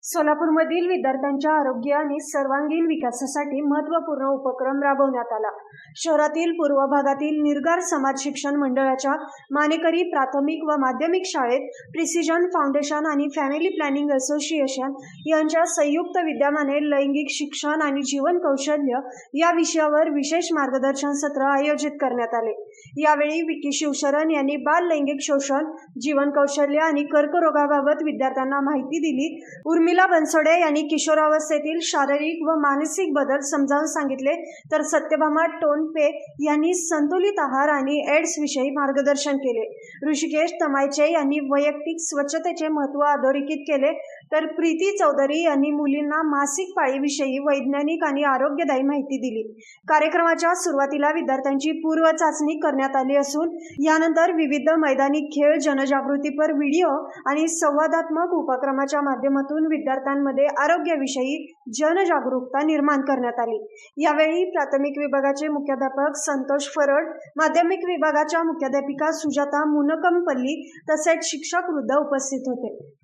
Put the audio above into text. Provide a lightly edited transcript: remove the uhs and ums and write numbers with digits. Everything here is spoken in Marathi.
सोलापूरमधील विद्यार्थ्यांच्या आरोग्य आणि सर्वांगीण विकासासाठी महत्त्वपूर्ण उपक्रम राबवण्यात आला। शहरातील पूर्व भागातील निर्गार समाज शिक्षण मंडळाच्या मानेकरी प्राथमिक व माध्यमिक शाळेत प्रिसिजन फाउंडेशन आणि फॅमिली प्लॅनिंग असोसिएशन यांच्या संयुक्त विद्यमाने लैंगिक शिक्षण आणि जीवन कौशल्य या विषयावर विशेष मार्गदर्शन सत्र आयोजित करण्यात आले। यावेळी विकी शिवशरण यांनी बाल लैंगिक शोषण, जीवन कौशल्य आणि कर्करोगाबाबत विद्यार्थ्यांना माहिती दिली। उर्मिला बनसोडे यांनी किशोरावस्थेतील शारीरिक व मानसिक बदल समजावून सांगितले, तर सत्यभामा टोनपे यांनी संतुलित आहार आणि एड्स विषयी मार्गदर्शन केले। ऋषिकेश तमायचे यांनी वैयक्तिक स्वच्छतेचे महत्त्व अधोरेखित केले, तर प्रीती चौधरी यांनी मुलींना मासिक पाळीविषयी वैज्ञानिक आणि आरोग्यदायी माहिती दिली। कार्यक्रमाच्या सुरुवातीला विद्यार्थ्यांची पूर्व चाचणी करण्यात आली असून यानंतर विविध मैदानी खेळ, जनजागृतीपर व्हिडिओ आणि संवादात्मक उपक्रमाच्या माध्यमातून विद्यार्थ्यांमध्ये आरोग्याविषयी जनजागरूकता निर्माण करण्यात आली। यावेळी प्राथमिक विभागाचे मुख्याध्यापक संतोष फरड, माध्यमिक विभागाच्या मुख्याध्यापिका सुजाता मुनकमपल्ली तसेच शिक्षक वृंद उपस्थित होते।